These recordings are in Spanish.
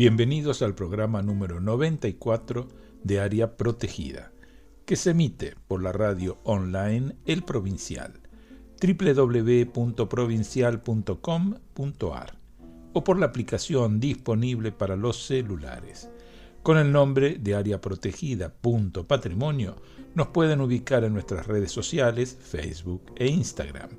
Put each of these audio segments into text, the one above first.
Bienvenidos al programa número 94 de Área Protegida, que se emite por la radio online El Provincial, www.provincial.com.ar, o por la aplicación disponible para los celulares. Con el nombre de Área Protegida.patrimonio nos pueden ubicar en nuestras redes sociales, Facebook e Instagram,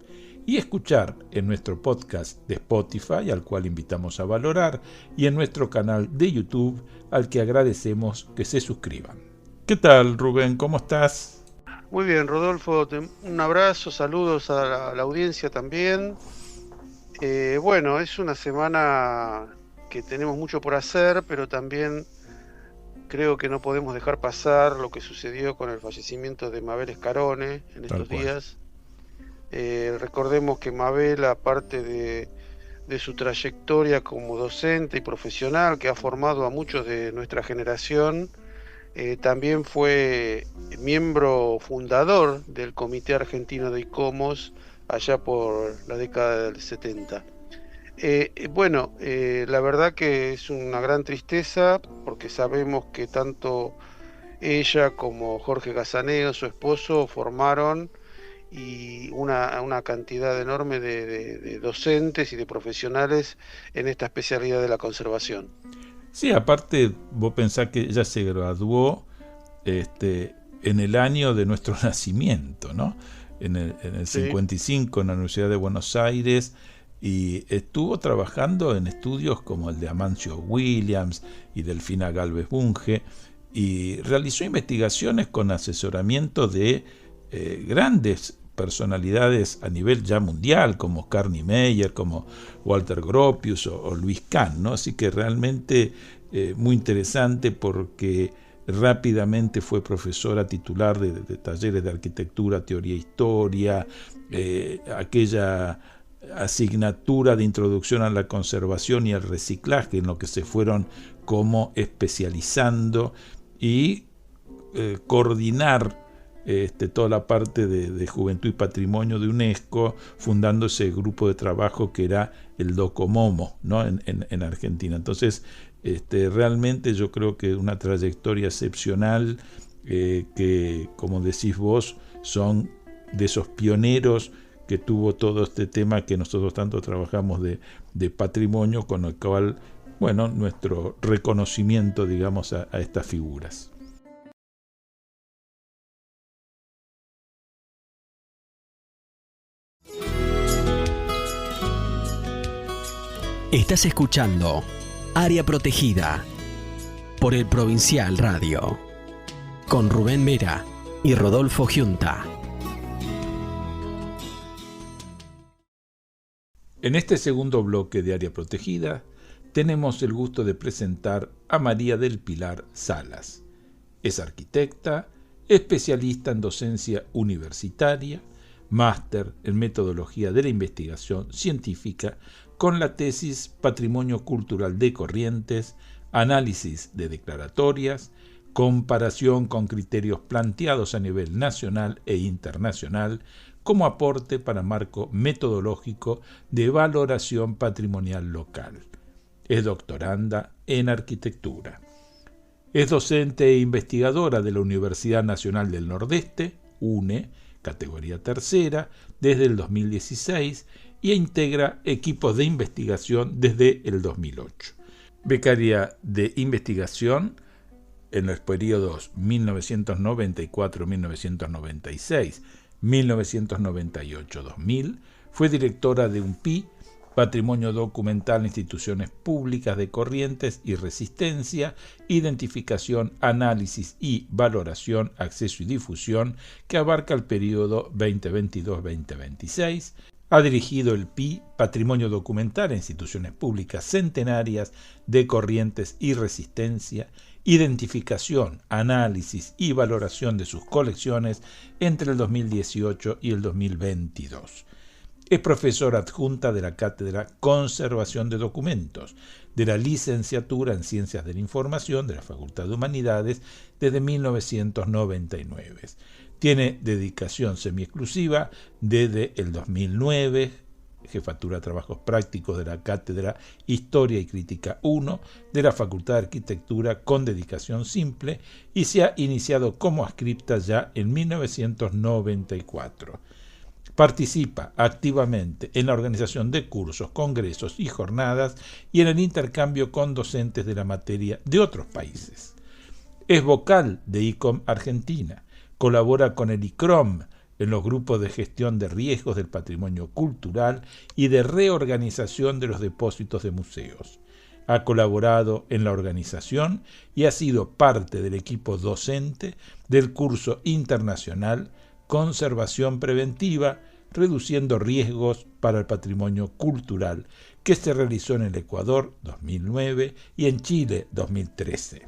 y escuchar en nuestro podcast de Spotify, al cual invitamos a valorar, y en nuestro canal de YouTube, al que agradecemos que se suscriban. ¿Qué tal, Rubén? ¿Cómo estás? Muy bien, Rodolfo, un abrazo, saludos a la audiencia también. Bueno, es una semana que tenemos mucho por hacer, pero también creo que no podemos dejar pasar lo que sucedió con el fallecimiento de Mabel Scarone en estos días. Recordemos que Mabel, aparte de su trayectoria como docente y profesional que ha formado a muchos de nuestra generación, también fue miembro fundador del Comité Argentino de ICOMOS allá por la década del 70. La verdad que es una gran tristeza porque sabemos que tanto ella como Jorge Gazaneo, su esposo, formaron y una cantidad enorme de docentes y de profesionales en esta especialidad de la conservación. Sí, aparte vos pensás que ella se graduó en el año de nuestro nacimiento, ¿no? En el 55 en la Universidad de Buenos Aires, y estuvo trabajando en estudios como el de Amancio Williams y Delfina Gálvez Bunge, y realizó investigaciones con asesoramiento de grandes personalidades a nivel ya mundial, como Carney Meyer, como Walter Gropius o Luis Kahn, ¿no? Así que realmente muy interesante, porque rápidamente fue profesora titular de talleres de arquitectura, teoría e historia, aquella asignatura de introducción a la conservación y al reciclaje, en lo que se fueron como especializando, y coordinar toda la parte de Juventud y Patrimonio de UNESCO, fundando ese grupo de trabajo que era el DOCOMOMO, ¿no? en Argentina. Entonces, realmente yo creo que una trayectoria excepcional, que, como decís vos, son de esos pioneros que tuvo todo este tema que nosotros tanto trabajamos de patrimonio, con el cual, bueno, nuestro reconocimiento, digamos, a estas figuras. Estás escuchando Área Protegida por el Provincial Radio, con Rubén Mera y Rodolfo Giunta. En este segundo bloque de Área Protegida tenemos el gusto de presentar a María del Pilar Salas. Es arquitecta, especialista en docencia universitaria, máster en metodología de la investigación científica, con la tesis Patrimonio Cultural de Corrientes, análisis de declaratorias, comparación con criterios planteados a nivel nacional e internacional, como aporte para marco metodológico de valoración patrimonial local. Es doctoranda en arquitectura. Es docente e investigadora de la Universidad Nacional del Nordeste, UNE, categoría tercera, desde el 2016, y integra equipos de investigación desde el 2008. Becaria de investigación en los periodos 1994-1996, 1998-2000, fue directora de UNPI, Patrimonio Documental, Instituciones Públicas de Corrientes y Resistencia, Identificación, Análisis y Valoración, Acceso y Difusión, que abarca el periodo 2022-2026. Ha dirigido el PI, Patrimonio Documental e Instituciones Públicas Centenarias de Corrientes y Resistencia, Identificación, Análisis y Valoración de sus colecciones entre el 2018 y el 2022. Es profesora adjunta de la Cátedra Conservación de Documentos, de la Licenciatura en Ciencias de la Información de la Facultad de Humanidades desde 1999. Tiene dedicación semiexclusiva desde el 2009 Jefatura de Trabajos Prácticos de la Cátedra Historia y Crítica 1 de la Facultad de Arquitectura con dedicación simple y se ha iniciado como adscripta ya en 1994. Participa activamente en la organización de cursos, congresos y jornadas y en el intercambio con docentes de la materia de otros países. Es vocal de ICOM Argentina, colabora con el ICROM en los grupos de gestión de riesgos del patrimonio cultural y de reorganización de los depósitos de museos. Ha colaborado en la organización y ha sido parte del equipo docente del curso internacional Conservación Preventiva, reduciendo riesgos para el patrimonio cultural, que se realizó en el Ecuador 2009 y en Chile 2013.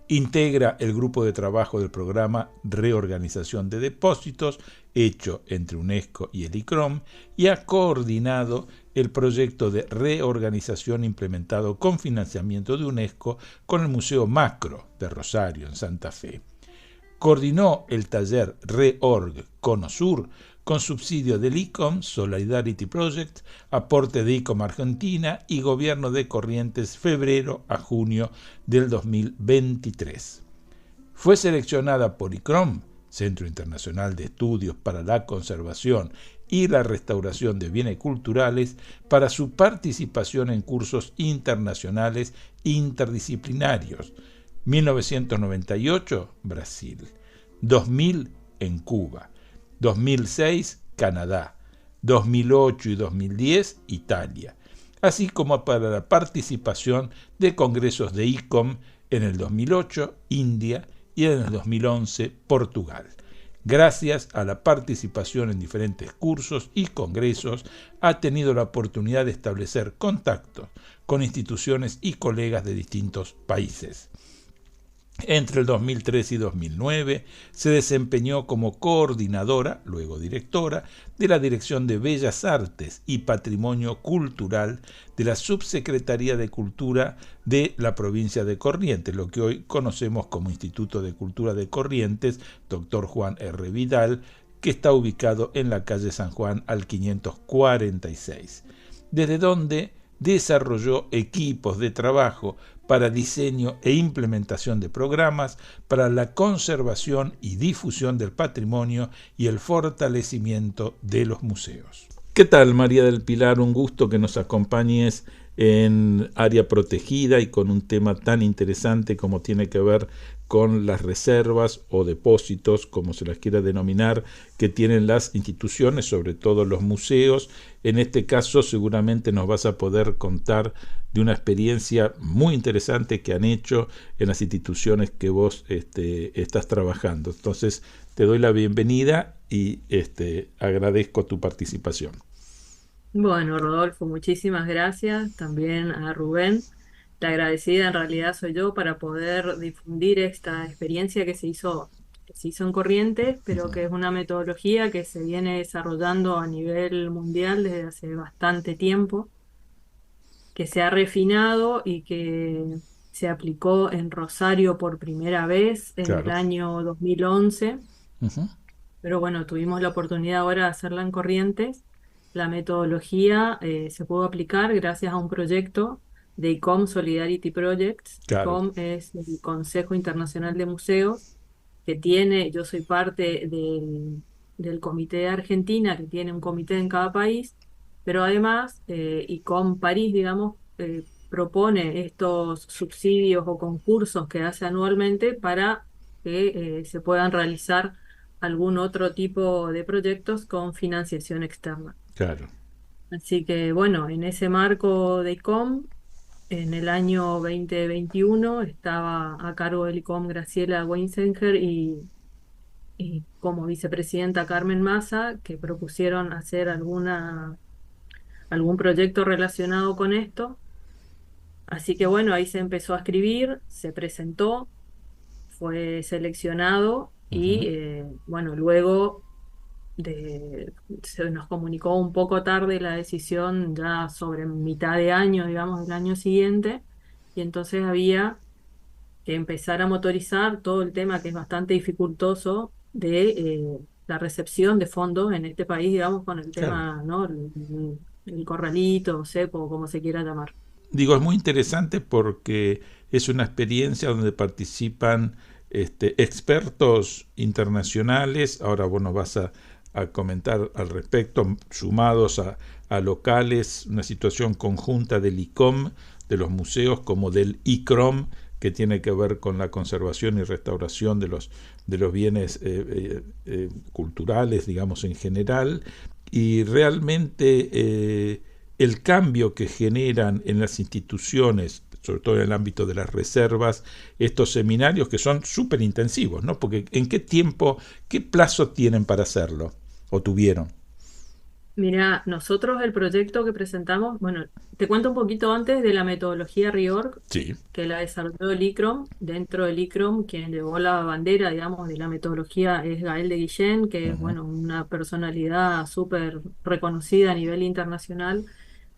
Integra el grupo de trabajo del programa Reorganización de Depósitos, hecho entre UNESCO y el ICROM, y ha coordinado el proyecto de reorganización implementado con financiamiento de UNESCO con el Museo Macro de Rosario, en Santa Fe. Coordinó el taller Reorg Cono Sur con subsidio del ICOM Solidarity Project, aporte de ICOM Argentina y Gobierno de Corrientes febrero a junio del 2023. Fue seleccionada por ICROM, Centro Internacional de Estudios para la Conservación y la Restauración de Bienes Culturales, para su participación en cursos internacionales interdisciplinarios. 1998, Brasil. 2000, en Cuba. 2006, Canadá. 2008 y 2010, Italia. Así como para la participación de congresos de ICOM en el 2008, India, y en el 2011, Portugal. Gracias a la participación en diferentes cursos y congresos, ha tenido la oportunidad de establecer contactos con instituciones y colegas de distintos países. Entre el 2003 y 2009 se desempeñó como coordinadora, luego directora, de la Dirección de Bellas Artes y Patrimonio Cultural de la Subsecretaría de Cultura de la provincia de Corrientes, lo que hoy conocemos como Instituto de Cultura de Corrientes, Dr. Juan R. Vidal, que está ubicado en la calle San Juan al 546, desde donde desarrolló equipos de trabajo para diseño e implementación de programas para la conservación y difusión del patrimonio y el fortalecimiento de los museos. ¿Qué tal, María del Pilar? Un gusto que nos acompañes en Área Protegida y con un tema tan interesante como tiene que ver con las reservas o depósitos, como se las quiera denominar, que tienen las instituciones, sobre todo los museos. En este caso seguramente nos vas a poder contar de una experiencia muy interesante que han hecho en las instituciones que vos estás trabajando. Entonces te doy la bienvenida y agradezco tu participación. Bueno, Rodolfo, muchísimas gracias. También a Rubén. La agradecida en realidad soy yo para poder difundir esta experiencia que se hizo en Corrientes, pero que es una metodología que se viene desarrollando a nivel mundial desde hace bastante tiempo, que se ha refinado y que se aplicó en Rosario por primera vez en el año 2011. Pero bueno, tuvimos la oportunidad ahora de hacerla en Corrientes. La metodología se pudo aplicar gracias a un proyecto de ICOM Solidarity Projects. ICOM es el Consejo Internacional de Museos, que yo soy parte del Comité de Argentina, que tiene un comité en cada país, pero además ICOM París, digamos, propone estos subsidios o concursos que hace anualmente para que se puedan realizar algún otro tipo de proyectos con financiación externa. Claro. Así que bueno, en ese marco de ICOM, en el año 2021 estaba a cargo del ICOM Graciela Weinsenger y como vicepresidenta Carmen Massa, que propusieron hacer algún proyecto relacionado con esto. Así que bueno, ahí se empezó a escribir, se presentó, fue seleccionado y bueno, luego se nos comunicó un poco tarde la decisión, ya sobre mitad de año, digamos, del año siguiente, y entonces había que empezar a motorizar todo el tema que es bastante dificultoso de la recepción de fondos en este país, digamos, con el Claro. tema, ¿no? El corralito, cepo, como se quiera llamar. Digo, es muy interesante porque es una experiencia donde participan expertos internacionales. Ahora vos nos vas a comentar al respecto, sumados a locales, una situación conjunta del ICOM, de los museos, como del ICROM, que tiene que ver con la conservación y restauración de los bienes culturales, digamos, en general. Y realmente el cambio que generan en las instituciones, sobre todo en el ámbito de las reservas, estos seminarios que son súper intensivos, ¿no? Porque ¿en qué tiempo, qué plazo tienen para hacerlo? ¿O tuvieron? Mira, nosotros el proyecto que presentamos, bueno, te cuento un poquito antes de la metodología REORG, Sí. que la desarrolló el ICROM. Dentro del ICROM, quien llevó la bandera, digamos, de la metodología es Gael de Guillén, que es, Ujú. bueno, una personalidad súper reconocida a nivel internacional,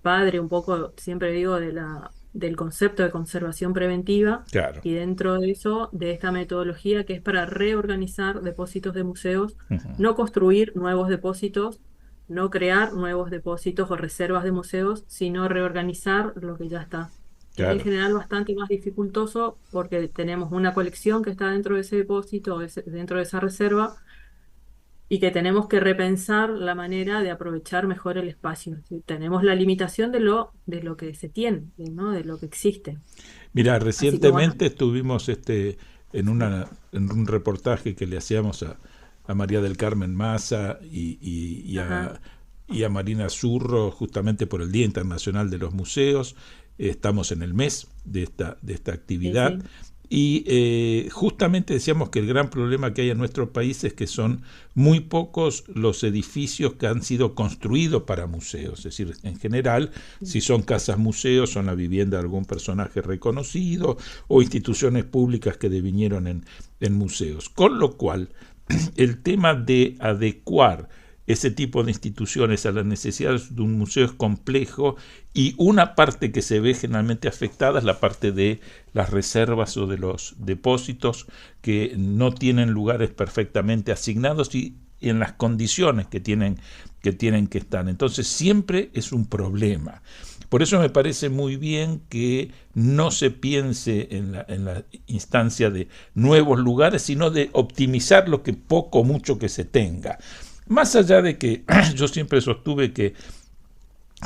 padre un poco, siempre digo, del concepto de conservación preventiva, Claro. y dentro de eso, de esta metodología que es para reorganizar depósitos de museos, Ujú. no construir nuevos depósitos, no crear nuevos depósitos o reservas de museos, sino reorganizar lo que ya está. Es en Claro. general bastante más dificultoso porque tenemos una colección que está dentro de ese depósito, dentro de esa reserva, y que tenemos que repensar la manera de aprovechar mejor el espacio. ¿Sí? Tenemos la limitación de lo que se tiene, ¿no? De lo que existe. Mira, Así que bueno, recientemente estuvimos en un reportaje que le hacíamos a María del Carmen Maza ajá, y a Marina Zurro, justamente por el Día Internacional de los Museos. Estamos en el mes de esta sí, actividad. sí. Y justamente decíamos que el gran problema que hay en nuestro país es que son muy pocos los edificios que han sido construidos para museos. Es decir, en general, si son casas museos, son la vivienda de algún personaje reconocido o instituciones públicas que devinieron en museos. Con lo cual, el tema de adecuar ese tipo de instituciones a las necesidades de un museo es complejo, y una parte que se ve generalmente afectada es la parte de las reservas o de los depósitos que no tienen lugares perfectamente asignados y en las condiciones que estar. Entonces siempre es un problema. Por eso me parece muy bien que no se piense en la instancia de nuevos lugares, sino de optimizar lo que poco o mucho que se tenga. Más allá de que yo siempre sostuve que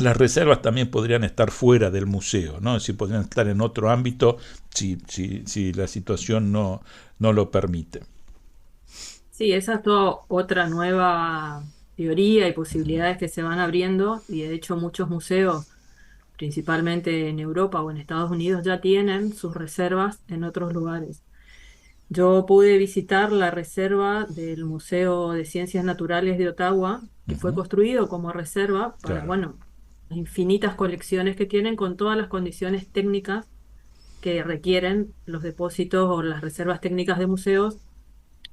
las reservas también podrían estar fuera del museo, ¿no? Es decir, podrían estar en otro ámbito si la situación no lo permite. Sí, esa es toda otra nueva teoría y posibilidades que se van abriendo, y de hecho muchos museos, principalmente en Europa o en Estados Unidos, ya tienen sus reservas en otros lugares. Yo pude visitar la reserva del Museo de Ciencias Naturales de Ottawa, que fue Ujú. construido como reserva para, Claro. bueno, las infinitas colecciones que tienen con todas las condiciones técnicas que requieren los depósitos o las reservas técnicas de museos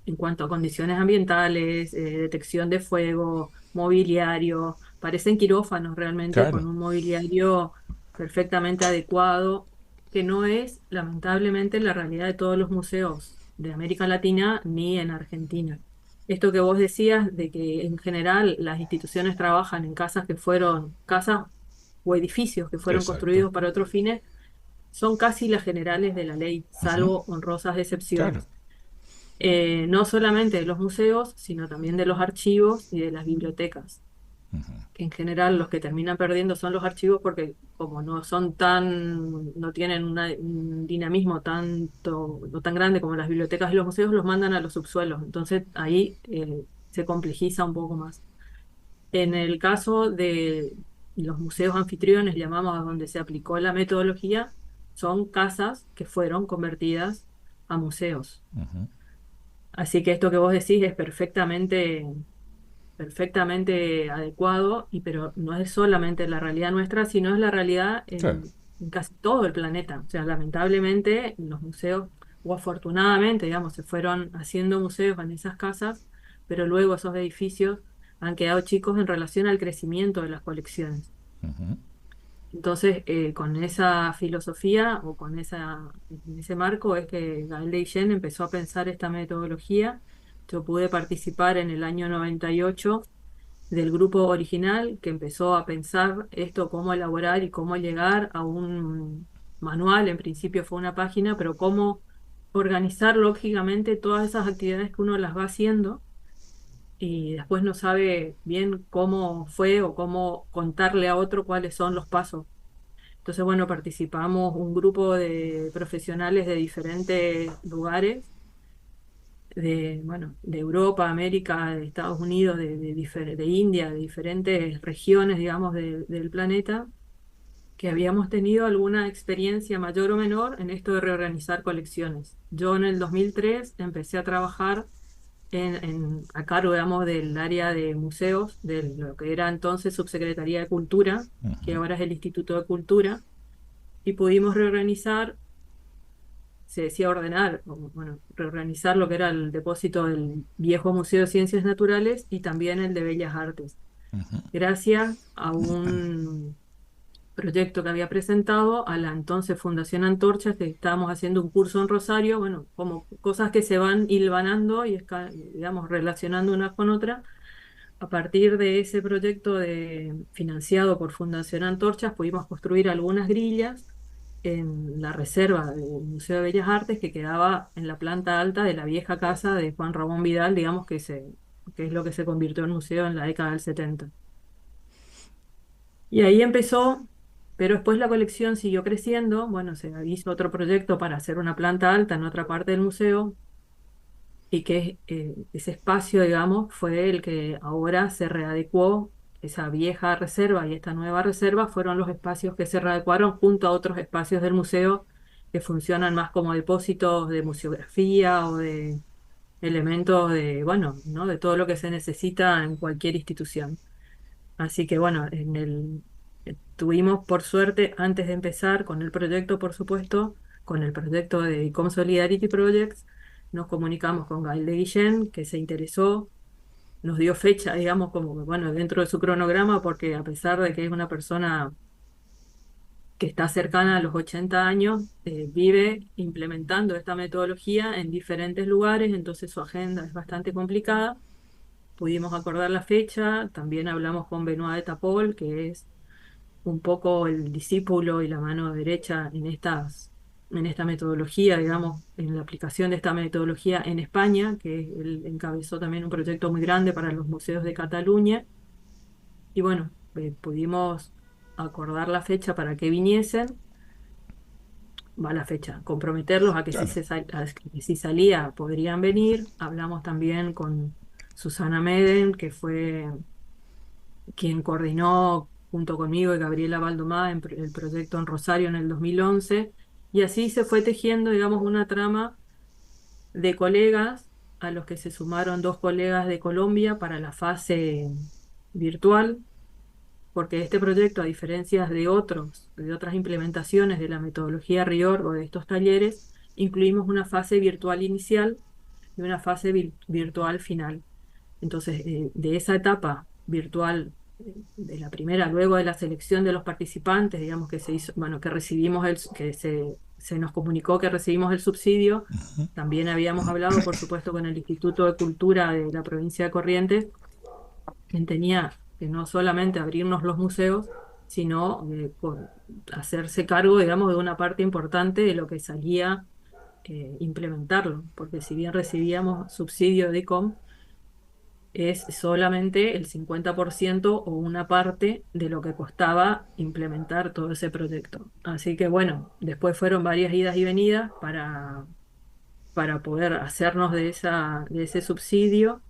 en cuanto a condiciones ambientales, detección de fuego, mobiliario. Parecen quirófanos realmente, con Claro. un mobiliario perfectamente adecuado, que no es lamentablemente la realidad de todos los museos de América Latina ni en Argentina. Esto que vos decías de que en general las instituciones trabajan en casas o edificios que fueron Exacto. construidos para otros fines, son casi las generales de la ley, Ujú. salvo honrosas Claro. excepciones. No solamente de los museos, sino también de los archivos y de las bibliotecas, que en general los que terminan perdiendo son los archivos porque como no tienen un dinamismo no tan grande como las bibliotecas y los museos, los mandan a los subsuelos. Entonces ahí se complejiza un poco más. En el caso de los museos anfitriones, llamamos a donde se aplicó la metodología, son casas que fueron convertidas a museos. Ujú. Así que esto que vos decís es perfectamente adecuado, pero no es solamente la realidad nuestra, sino es la realidad Claro. en casi todo el planeta. O sea, lamentablemente los museos, o afortunadamente, digamos, se fueron haciendo museos en esas casas, pero luego esos edificios han quedado chicos en relación al crecimiento de las colecciones. Ujú. Entonces, con esa filosofía o en ese marco es que Gael de Guillén empezó a pensar esta metodología Yo pude participar en el año 98 del grupo original que empezó a pensar esto, cómo elaborar y cómo llegar a un manual. En principio fue una página, pero cómo organizar lógicamente todas esas actividades que uno las va haciendo y después no sabe bien cómo fue o cómo contarle a otro cuáles son los pasos. Entonces, bueno, participamos un grupo de profesionales de diferentes lugares, bueno, de Europa, América, de Estados Unidos, de India, de diferentes regiones, digamos, del planeta, que habíamos tenido alguna experiencia mayor o menor en esto de reorganizar colecciones. Yo en el 2003 empecé a trabajar a cargo, digamos, del área de museos, de lo que era entonces Subsecretaría de Cultura, que Ujú. ahora es el Instituto de Cultura, y pudimos reorganizar, se decía ordenar, bueno, reorganizar lo que era el depósito del viejo Museo de Ciencias Naturales y también el de Bellas Artes, Ujú. gracias a un proyecto que había presentado a la entonces Fundación Antorchas, que estábamos haciendo un curso en Rosario, bueno, como cosas que se van hilvanando y, digamos, relacionando unas con otras. A partir de ese proyecto financiado por Fundación Antorchas, pudimos construir algunas grillas en la reserva del Museo de Bellas Artes, que quedaba en la planta alta de la vieja casa de Juan Ramón Vidal, digamos que es lo que se convirtió en museo en la década del 70. Y ahí empezó, pero después la colección siguió creciendo. Bueno, se hizo otro proyecto para hacer una planta alta en otra parte del museo y que ese espacio, digamos, fue el que ahora se readecuó. Esa vieja reserva y esta nueva reserva fueron los espacios que se readecuaron junto a otros espacios del museo que funcionan más como depósitos de museografía o de elementos de, bueno, ¿no? De todo lo que se necesita en cualquier institución. Así que bueno, tuvimos por suerte, antes de empezar con el proyecto, por supuesto, con el proyecto de ICOM Solidarity Projects, nos comunicamos con Gael de Guillén, que se interesó, nos dio fecha, digamos, como, bueno, dentro de su cronograma, porque a pesar de que es una persona que está cercana a los 80 años, vive implementando esta metodología en diferentes lugares, entonces su agenda es bastante complicada. Pudimos acordar la fecha, también hablamos con Benoit de Tapol, que es un poco el discípulo y la mano derecha en esta metodología, digamos, en la aplicación de esta metodología en España, que él encabezó también un proyecto muy grande para los museos de Cataluña. Y bueno, pudimos acordar la fecha para que viniesen, va la fecha, comprometerlos a que Claro. a que si salía podrían venir. Hablamos también con Susana Meden, que fue quien coordinó junto conmigo y Gabriela Baldomá el proyecto en Rosario en el 2011, y así se fue tejiendo, digamos, una trama de colegas a los que se sumaron dos colegas de Colombia para la fase virtual, porque este proyecto, a diferencia de otras implementaciones de la metodología RIOR o de estos talleres, incluimos una fase virtual inicial y una fase virtual final. Entonces, de esa etapa virtual, de la primera, luego de la selección de los participantes, digamos que se hizo, bueno, que recibimos que se nos comunicó que recibimos el subsidio. También habíamos hablado, por supuesto, con el Instituto de Cultura de la provincia de Corrientes, quien tenía que no solamente abrirnos los museos, sino hacerse cargo, digamos, de una parte importante de lo que salía implementarlo, porque si bien recibíamos subsidio de ICOM, es solamente el 50% o una parte de lo que costaba implementar todo ese proyecto. Así que bueno, después fueron varias idas y venidas para poder hacernos de ese subsidio.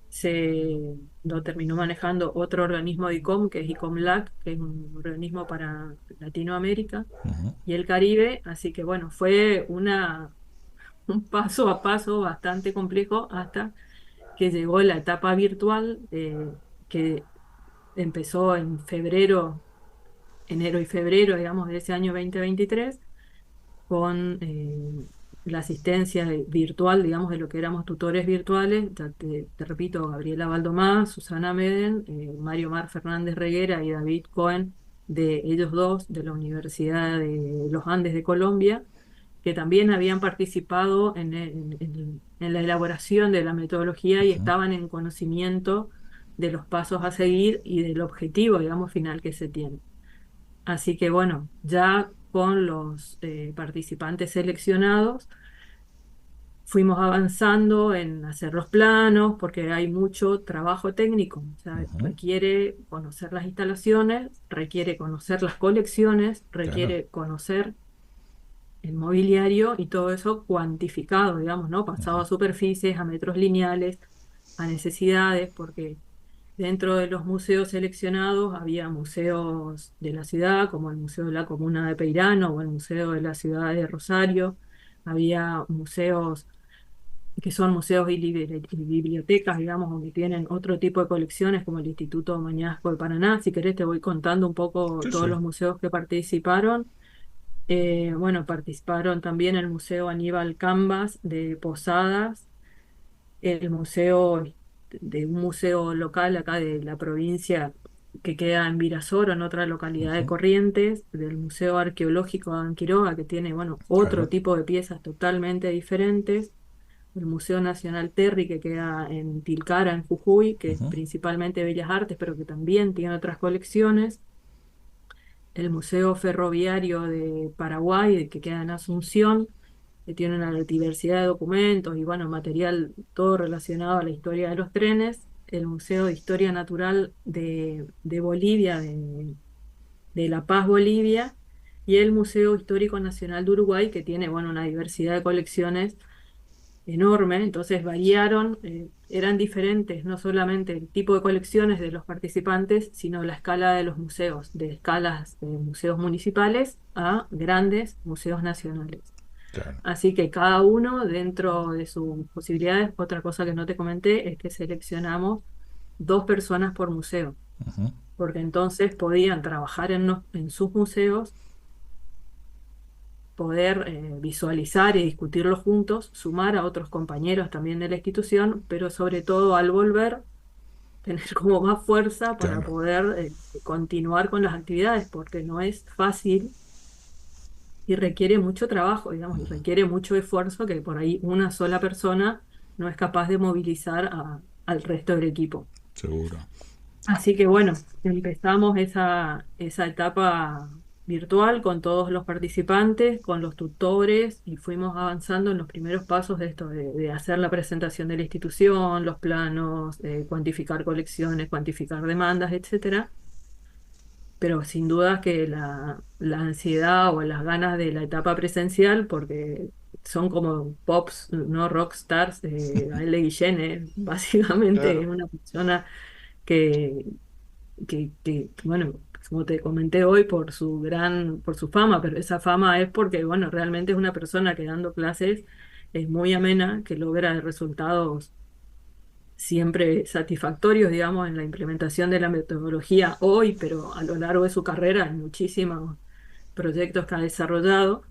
Se lo terminó manejando otro organismo de ICOM, que es ICOM-LAC, que es un organismo para Latinoamérica Ujú. y el Caribe. Así que bueno, fue un paso a paso bastante complejo hasta que llegó la etapa virtual, que empezó en febrero, enero y febrero, digamos, de ese año 2023, con la asistencia virtual, digamos, de lo que éramos tutores virtuales. Ya te repito, Gabriela Baldomá, Susana Meden, Mario Mar Fernández Reguera y David Cohen, de ellos dos, de la Universidad de los Andes de Colombia, que también habían participado en la elaboración de la metodología y Ujú, estaban en conocimiento de los pasos a seguir y del objetivo, digamos, final que se tiene. Así que bueno, ya con los participantes seleccionados, fuimos avanzando en hacer los planos, porque hay mucho trabajo técnico, o sea, ujú, requiere conocer las instalaciones, requiere conocer las colecciones, claro. requiere conocer el mobiliario y todo eso cuantificado, digamos, ¿no? Pasado Ujú, a superficies, a metros lineales, a necesidades, porque dentro de los museos seleccionados había museos de la ciudad, como el Museo de la Comuna de Peirano o el Museo de la Ciudad de Rosario, había museos que son museos y bibliotecas, digamos, o que tienen otro tipo de colecciones, como el Instituto Mañasco de Paraná. Si querés, te voy contando un poco sí, todos sí. los museos que participaron. Bueno, participaron también el Museo Aníbal Cambas de Posadas, el museo de un museo local acá de la provincia que queda en Virasoro, en otra localidad de Ujú, Corrientes, del Museo Arqueológico de Quiroga, que tiene, bueno, otro claro. tipo de piezas totalmente diferentes, el Museo Nacional Terry, que queda en Tilcara, en Jujuy, que es Ujú, principalmente Bellas Artes, pero que también tiene otras colecciones, el Museo Ferroviario de Paraguay, que queda en Asunción, que tiene una diversidad de documentos y bueno, material todo relacionado a la historia de los trenes, el Museo de Historia Natural de Bolivia, de La Paz, Bolivia, y el Museo Histórico Nacional de Uruguay, que tiene, bueno, una diversidad de colecciones enorme, entonces variaron, eran diferentes, no solamente el tipo de colecciones de los participantes, sino la escala de los museos, de escalas de museos municipales a grandes museos nacionales. claro. Así que cada uno, dentro de sus posibilidades, otra cosa que no te comenté es que seleccionamos 2 personas por museo, Ujú, porque entonces podían trabajar en sus museos, poder visualizar y discutirlo juntos, sumar a otros compañeros también de la institución, pero sobre todo al volver, tener como más fuerza para claro. poder continuar con las actividades, porque no es fácil y requiere mucho trabajo, digamos, y requiere mucho esfuerzo que por ahí una sola persona no es capaz de movilizar al resto del equipo. Seguro. Así que bueno, empezamos esa etapa virtual con todos los participantes, con los tutores y fuimos avanzando en los primeros pasos de esto, de hacer la presentación de la institución, los planos, cuantificar colecciones, cuantificar demandas, etcétera. Pero sin duda que la ansiedad o las ganas de la etapa presencial, porque son como pops, no rockstars, a él de Guillén, básicamente es Claro. una persona que, bueno, como te comenté hoy, por su fama, pero esa fama es porque, bueno, realmente es una persona que dando clases es muy amena, que logra resultados siempre satisfactorios, digamos, en la implementación de la metodología hoy, pero a lo largo de su carrera en muchísimos proyectos que ha desarrollado.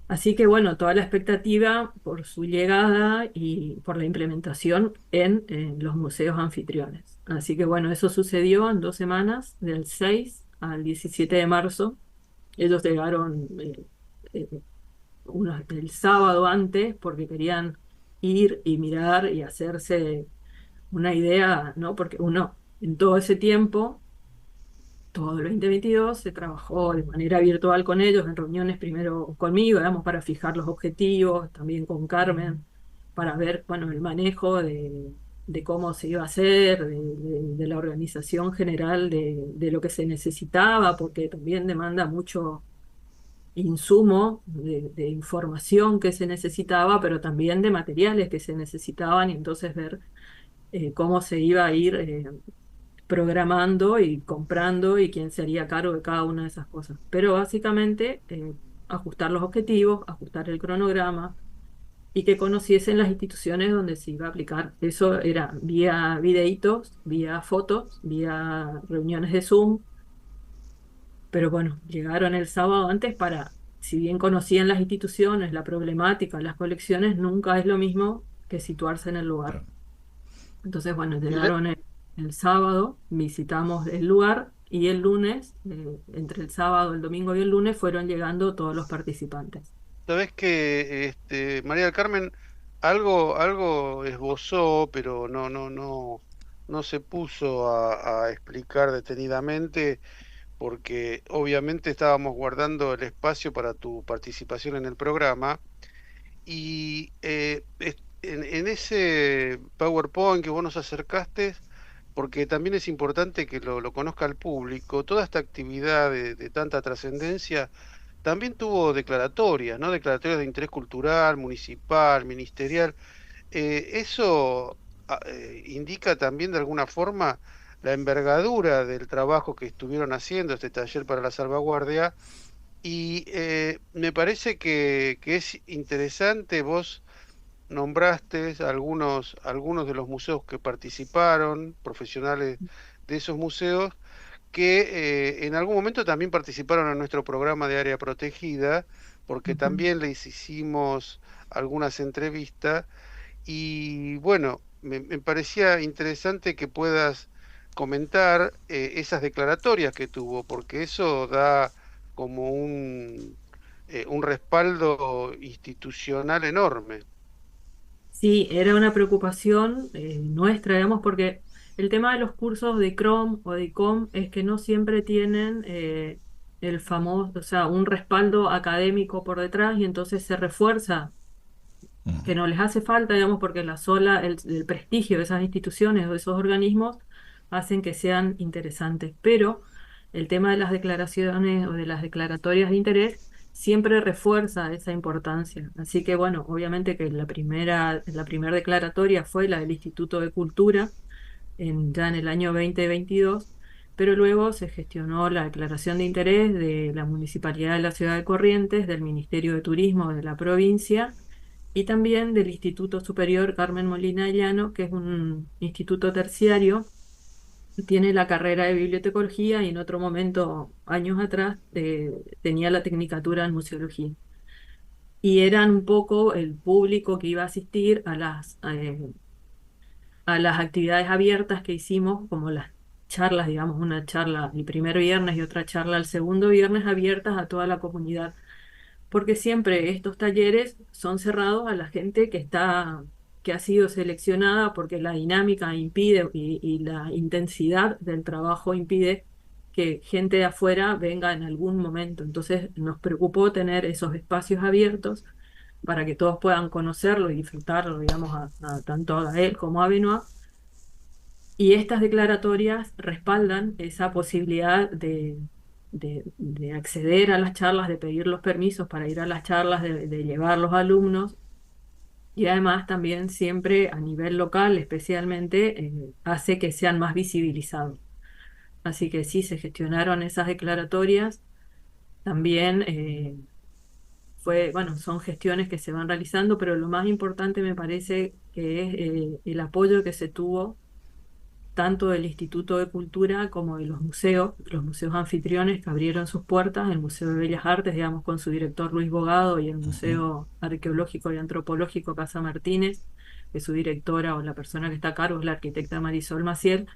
Así que bueno, toda la expectativa por su llegada y por la implementación en los museos anfitriones. Así que bueno, eso sucedió en 2 semanas, del 6 al 17 de marzo. Ellos llegaron eh, el sábado antes porque querían ir y mirar y hacerse una idea, ¿no? Porque uno en todo ese tiempo, todo el 2022, se trabajó de manera virtual con ellos, en reuniones primero conmigo, digamos, para fijar los objetivos, también con Carmen, para ver, bueno, el manejo de cómo se iba a hacer, de la organización general de lo que se necesitaba, porque también demanda mucho insumo de información que se necesitaba, pero también de materiales que se necesitaban, y entonces ver cómo se iba a ir programando y comprando y quién se haría cargo de cada una de esas cosas. Pero básicamente ajustar los objetivos, ajustar el cronograma y que conociesen las instituciones donde se iba a aplicar. Eso era vía videitos, vía fotos, vía reuniones de Zoom, pero bueno, llegaron el sábado antes para, si bien conocían las instituciones, la problemática, las colecciones, nunca es lo mismo que situarse en el lugar. Claro. Entonces, bueno, Y le- llegaron el sábado, visitamos el lugar y el lunes, entre el sábado, el domingo y el lunes, fueron llegando todos los participantes. Sabés que María del Carmen algo esbozó, pero no se puso a explicar detenidamente, porque obviamente estábamos guardando el espacio para tu participación en el programa. Y en ese PowerPoint que vos nos acercaste, porque también es importante que lo conozca el público, toda esta actividad de tanta trascendencia también tuvo declaratorias, ¿no? Declaratorias de interés cultural, municipal, ministerial. Eso indica también de alguna forma la envergadura del trabajo que estuvieron haciendo este taller para la salvaguardia y me parece que es interesante, vos nombraste algunos de los museos que participaron, profesionales de esos museos, que en algún momento también participaron en nuestro programa de área protegida, porque Ujú. también les hicimos algunas entrevistas y bueno, me parecía interesante que puedas comentar esas declaratorias que tuvo, porque eso da como un respaldo institucional enorme. Sí, era una preocupación nuestra, digamos, porque el tema de los cursos de Chrome o de ICOM es que no siempre tienen el famoso, o sea, un respaldo académico por detrás y entonces se refuerza que no les hace falta, digamos, porque el prestigio de esas instituciones o de esos organismos hacen que sean interesantes. Pero el tema de las declaraciones o de las declaratorias de interés siempre refuerza esa importancia. Así que, bueno, obviamente que la primera declaratoria fue la del Instituto de Cultura, ya en el año 2022. Pero luego se gestionó la declaración de interés de la Municipalidad de la Ciudad de Corrientes, del Ministerio de Turismo de la provincia y también del Instituto Superior Carmen Molina de Llano, que es un instituto terciario, tiene la carrera de bibliotecología y en otro momento, años atrás, tenía la tecnicatura en museología. Y eran un poco el público que iba a asistir a las actividades abiertas que hicimos, como las charlas, digamos, una charla el primer viernes y otra charla el segundo viernes, abiertas a toda la comunidad porque siempre estos talleres son cerrados a la gente que ha sido seleccionada porque la dinámica impide y la intensidad del trabajo impide que gente de afuera venga en algún momento. Entonces nos preocupó tener esos espacios abiertos para que todos puedan conocerlo y disfrutarlo, digamos, tanto a Gael como a Benoit. Y estas declaratorias respaldan esa posibilidad de acceder a las charlas, de pedir los permisos para ir a las charlas, de llevar los alumnos y además también siempre a nivel local especialmente hace que sean más visibilizados. Así que sí, se gestionaron esas declaratorias. También bueno, son gestiones que se van realizando, pero lo más importante me parece que es el apoyo que se tuvo tanto del Instituto de Cultura como de los museos anfitriones que abrieron sus puertas, el Museo de Bellas Artes, digamos, con su director Luis Bogado, y el Ujú. Museo Arqueológico y Antropológico Casa Martínez, que su directora o la persona que está a cargo es la arquitecta Marisol Maciel,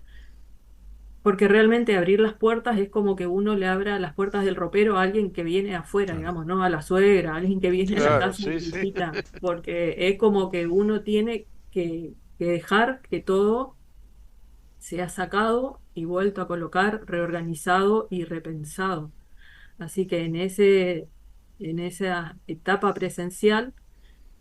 porque realmente abrir las puertas es como que uno le abra las puertas del ropero a alguien que viene afuera, Claro. digamos, ¿no? A la suegra, a alguien que viene a la Claro, casa de sí, sí. visita, porque es como que uno tiene que dejar que todo se ha sacado y vuelto a colocar, reorganizado y repensado. Así que en esa etapa presencial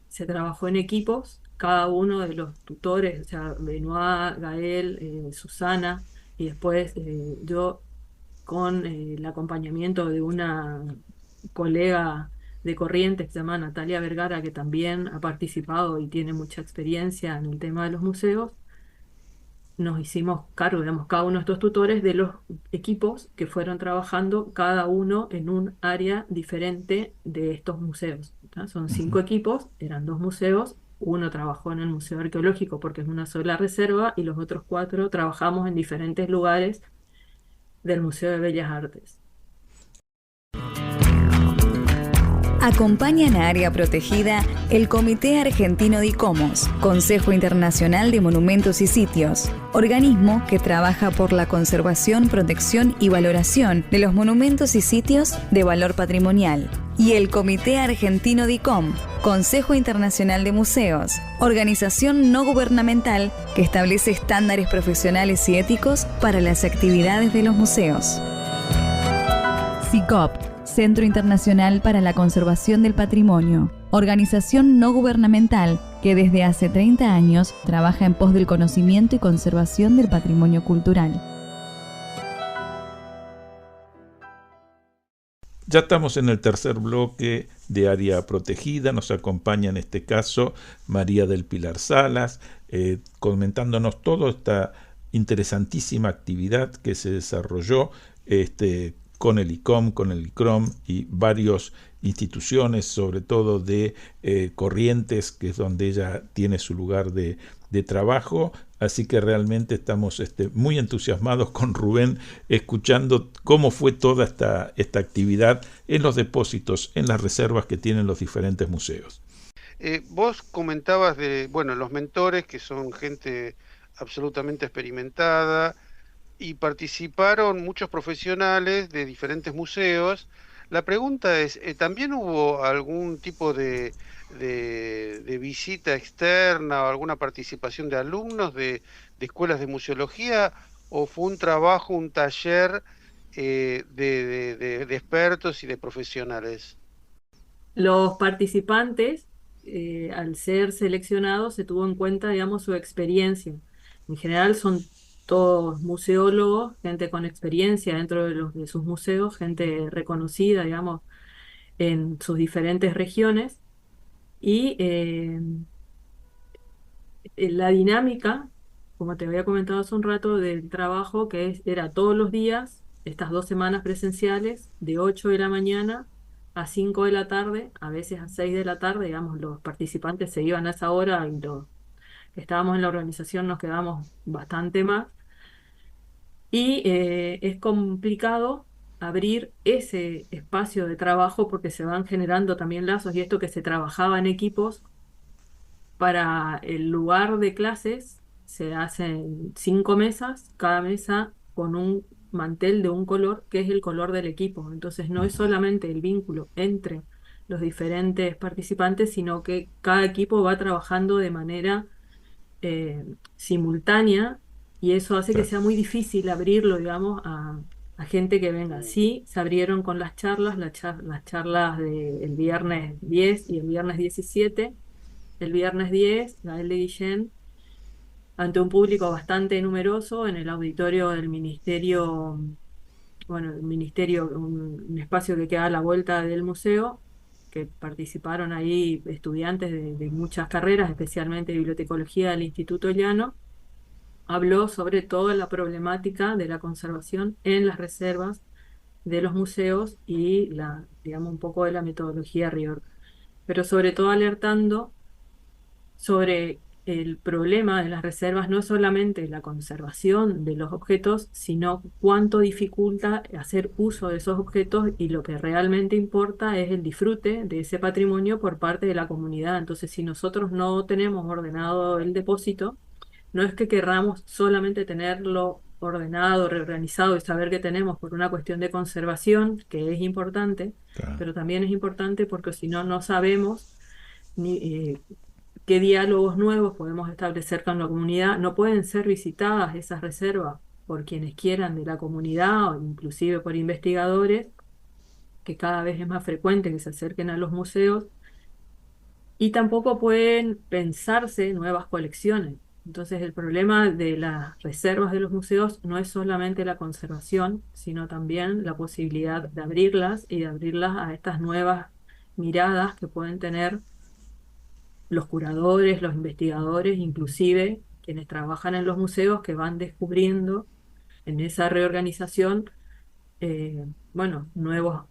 se trabajó en equipos, cada uno de los tutores, o sea, Benoit, Gael, Susana, y después yo con el acompañamiento de una colega de Corrientes que se llama Natalia Vergara, que también ha participado y tiene mucha experiencia en el tema de los museos, nos hicimos cargo, digamos, cada uno de estos tutores de los equipos que fueron trabajando cada uno en un área diferente de estos museos. ¿Tá? Son Ujú. 5 equipos, eran 2 museos, uno trabajó en el Museo Arqueológico porque es una sola reserva y los otros 4 trabajamos en diferentes lugares del Museo de Bellas Artes. Acompañan a Área Protegida el Comité Argentino de ICOMOS, Consejo Internacional de Monumentos y Sitios, organismo que trabaja por la conservación, protección y valoración de los monumentos y sitios de valor patrimonial. y el Comité Argentino DICOM, Consejo Internacional de Museos, organización no gubernamental que establece estándares profesionales y éticos para las actividades de los museos. CICOP, Centro Internacional para la Conservación del Patrimonio, organización no gubernamental que desde hace 30 años trabaja en pos del conocimiento y conservación del patrimonio cultural. Ya estamos en el tercer bloque de Área Protegida. Nos acompaña en este caso María del Pilar Salas, comentándonos toda esta interesantísima actividad que se desarrolló con el ICOM, con el ICROM y varias instituciones, sobre todo de Corrientes, que es donde ella tiene su lugar de trabajo. Así que realmente estamos muy entusiasmados con Rubén, escuchando cómo fue toda esta actividad en los depósitos, en las reservas que tienen los diferentes museos. Vos comentabas de, los mentores, que son gente absolutamente experimentada, y participaron muchos profesionales de diferentes museos. La pregunta es, ¿también hubo algún tipo de visita externa o alguna participación de alumnos de escuelas de museología, o fue un trabajo, un taller de expertos y de profesionales? Los participantes, al ser seleccionados, se tuvo en cuenta, digamos, su experiencia. En general son todos museólogos, gente con experiencia dentro de sus museos, gente reconocida, digamos, en sus diferentes regiones. Y la dinámica, como te había comentado hace un rato, del trabajo, era todos los días, estas 2 semanas presenciales, de 8 de la mañana a 5 de la tarde, a veces a 6 de la tarde, digamos, los participantes se iban a esa hora y los que estábamos en la organización nos quedamos bastante más. Y es complicado abrir ese espacio de trabajo porque se van generando también lazos, y esto que se trabajaba en equipos. Para el lugar de clases se hacen 5 mesas, cada mesa con un mantel de un color que es el color del equipo. Entonces no es solamente el vínculo entre los diferentes participantes, sino que cada equipo va trabajando de manera simultánea, y eso hace que sea muy difícil abrirlo, digamos, a gente que venga. Sí, se abrieron con las charlas, las charlas del viernes 10 y el viernes 17. El viernes 10, Gael de Guillén, ante un público bastante numeroso en el auditorio del Ministerio, el Ministerio, un espacio que queda a la vuelta del museo, que participaron ahí estudiantes de muchas carreras, especialmente de bibliotecología del Instituto Llano. Habló sobre toda la problemática de la conservación en las reservas de los museos y digamos, un poco de la metodología RIOR, pero sobre todo alertando sobre el problema de las reservas. No es solamente la conservación de los objetos, sino cuánto dificulta hacer uso de esos objetos, y lo que realmente importa es el disfrute de ese patrimonio por parte de la comunidad. Entonces, si nosotros no tenemos ordenado el depósito, no es que querramos solamente tenerlo ordenado, reorganizado y saber que tenemos por una cuestión de conservación, que es importante, Claro. pero también es importante porque si no, no sabemos ni qué diálogos nuevos podemos establecer con la comunidad. No pueden ser visitadas esas reservas por quienes quieran de la comunidad, o inclusive por investigadores, que cada vez es más frecuente que se acerquen a los museos, y tampoco pueden pensarse nuevas colecciones. Entonces, el problema de las reservas de los museos no es solamente la conservación, sino también la posibilidad de abrirlas, y de abrirlas a estas nuevas miradas que pueden tener los curadores, los investigadores, inclusive quienes trabajan en los museos, que van descubriendo en esa reorganización, nuevos,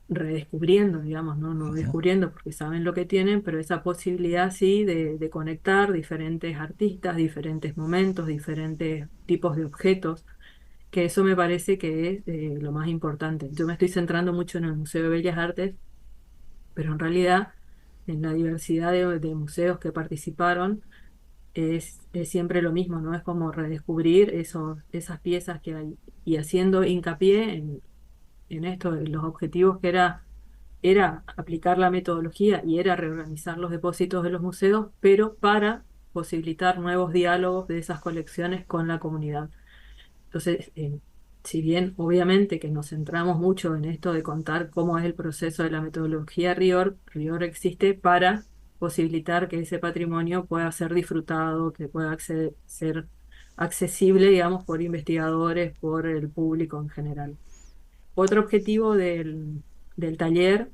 redescubriendo, digamos, no descubriendo porque saben lo que tienen, pero esa posibilidad sí de conectar diferentes artistas, diferentes momentos, diferentes tipos de objetos, que eso me parece que es lo más importante. Yo me estoy centrando mucho en el Museo de Bellas Artes, pero en realidad en la diversidad de museos que participaron es siempre lo mismo, ¿no? Es como redescubrir esas piezas que hay, y haciendo hincapié en esto, en los objetivos, que era era aplicar la metodología y era reorganizar los depósitos de los museos, pero para posibilitar nuevos diálogos de esas colecciones con la comunidad. Entonces, si bien obviamente que nos centramos mucho en esto de contar cómo es el proceso de la metodología RIOR, RIOR existe para posibilitar que ese patrimonio pueda ser disfrutado, que pueda ser accesible, digamos, por investigadores, por el público en general. Otro objetivo del taller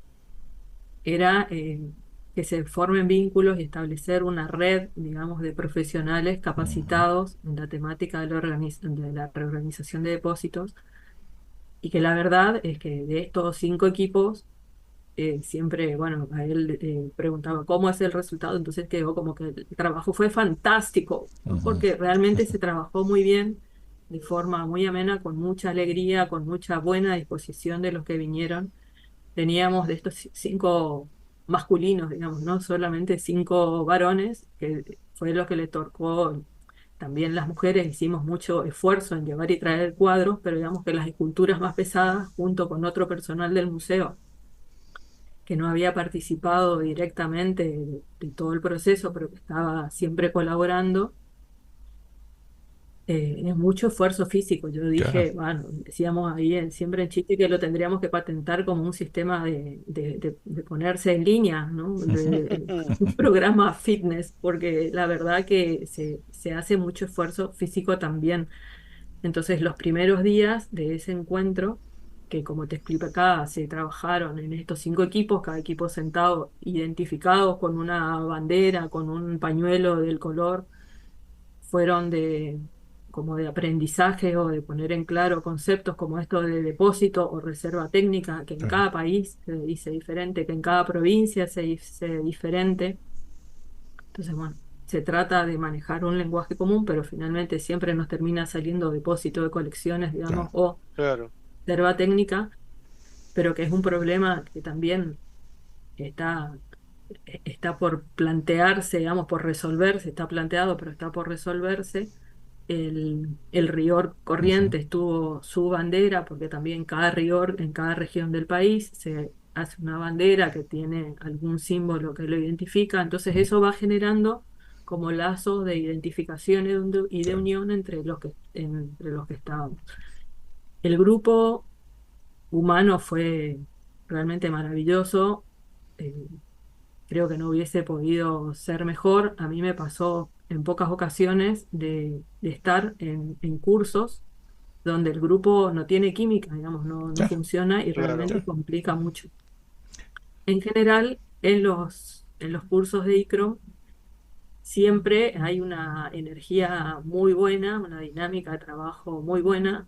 era que se formen vínculos y establecer una red, digamos, de profesionales capacitados en la temática de la reorganización de depósitos, y que la verdad es que de estos 5 equipos, siempre, bueno, a él preguntaba cómo es el resultado, entonces quedó como que el trabajo fue fantástico, ¿no? Ujú. Porque realmente se trabajó muy bien, de forma muy amena, con mucha alegría, con mucha buena disposición de los que vinieron. Teníamos de estos 5 masculinos, digamos, no solamente 5 varones, que fue lo que le tocó. También las mujeres hicimos mucho esfuerzo en llevar y traer cuadros, pero digamos que las esculturas más pesadas, junto con otro personal del museo, que no había participado directamente de todo el proceso, pero que estaba siempre colaborando, es mucho esfuerzo físico. Yo Claro. dije, bueno, decíamos ahí siempre en chiste que lo tendríamos que patentar como un sistema de ponerse en línea, ¿no? Un programa fitness, porque la verdad que se hace mucho esfuerzo físico también. Entonces, los primeros días de ese encuentro, que como te explico acá, se trabajaron en estos 5 equipos, cada equipo sentado, identificados con una bandera, con un pañuelo del color, fueron como de aprendizaje o de poner en claro conceptos como esto de depósito o reserva técnica, que en Claro. cada país se dice diferente, que en cada provincia se dice diferente. Entonces, bueno, se trata de manejar un lenguaje común, pero finalmente siempre nos termina saliendo depósito de colecciones, digamos, Claro. o Claro. reserva técnica, pero que es un problema que también está, está por plantearse, digamos, por resolverse, está planteado, pero está por resolverse. El RIOR Ujú. Corrientes tuvo su bandera, porque también cada RIOR en cada región del país se hace una bandera que tiene algún símbolo que lo identifica, entonces eso va generando como lazos de identificación y de Claro. unión entre los que estábamos. El grupo humano fue realmente maravilloso. eh, Creo que no hubiese podido ser mejor. A mí me pasó en pocas ocasiones de estar en cursos donde el grupo no tiene química, digamos, no Claro. funciona y Claro. realmente Claro. complica mucho. En general, en los cursos de ICRO siempre hay una energía muy buena, una dinámica de trabajo muy buena,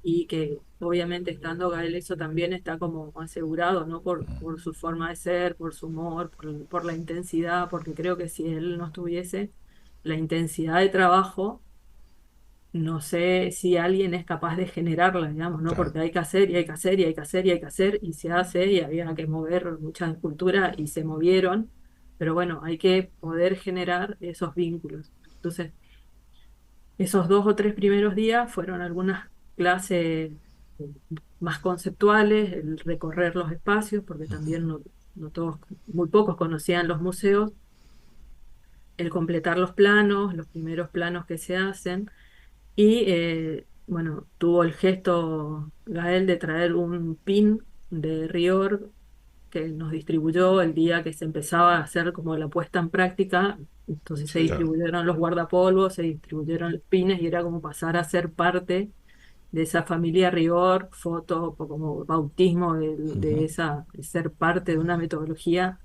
y que obviamente estando Gael eso también está como asegurado, ¿no? Por su forma de ser, por su humor, por la intensidad, porque creo que si él no estuviese, la intensidad de trabajo, no sé si alguien es capaz de generarla, digamos, ¿no? Claro. Porque hay que hacer y hay que hacer y hay que hacer y hay que hacer y se hace y había que mover muchas esculturas y se movieron, pero bueno, hay que poder generar esos vínculos. Entonces, esos 2 o 3 primeros días fueron algunas clases más conceptuales, el recorrer los espacios, porque también no todos, muy pocos conocían los museos, el completar los planos, los primeros planos que se hacen, y bueno, tuvo el gesto Gael de traer un pin de Rior que nos distribuyó el día que se empezaba a hacer como la puesta en práctica. Entonces se Sí. Claro. distribuyeron los guardapolvos, se distribuyeron los pines y era como pasar a ser parte de esa familia Rior, foto, como bautismo de Ujú. de ser parte de una metodología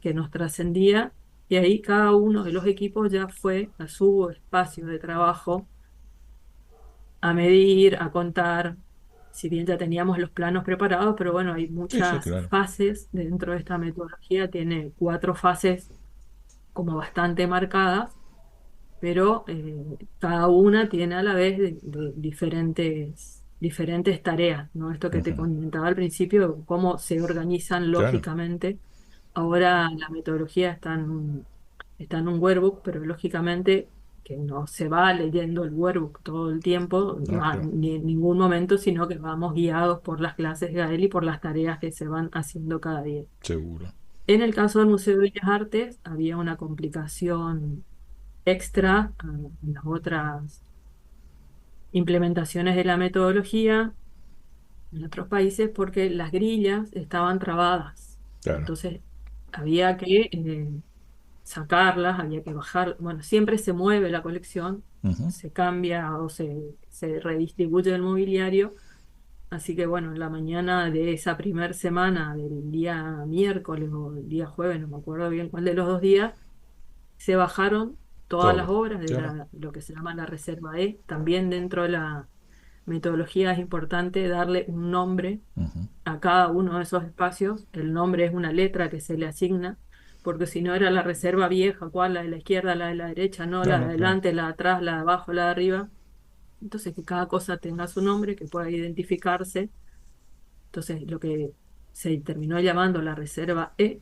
que nos trascendía. Y ahí cada uno de los equipos ya fue a su espacio de trabajo a medir, a contar, si bien ya teníamos los planos preparados, pero bueno, hay Sí, sí, muchas claro. fases dentro de esta metodología, tiene 4 fases como bastante marcadas, pero cada una tiene a la vez de diferentes tareas, ¿no? Esto que te Ujú. comentaba al principio, cómo se organizan Claro. lógicamente. Ahora la metodología está en un workbook, pero lógicamente que no se va leyendo el workbook todo el tiempo, No, claro, ni en ningún momento, sino que vamos guiados por las clases Gael y por las tareas que se van haciendo cada día. seguro. En el caso del Museo de Bellas Artes había una complicación extra en las otras implementaciones de la metodología en otros países porque las grillas estaban trabadas. Claro. Entonces había que sacarlas, había que bajar. Bueno, siempre se mueve la colección, Ujú. se cambia o se redistribuye el mobiliario. Así que bueno, en la mañana de esa primer semana, del día miércoles o el día jueves, no me acuerdo bien cuál de los dos días, se bajaron todas las Todo, obras de claro. lo que se llama la reserva E. También dentro de la metodología es importante darle un nombre Ujú. a cada uno de esos espacios. El nombre es una letra que se le asigna, porque si no era la reserva vieja, cuál, la de la izquierda, la de la derecha, no, No, la de no, claro. adelante, la de atrás, la de abajo, la de arriba. Entonces que cada cosa tenga su nombre, que pueda identificarse. Entonces lo que se terminó llamando la reserva E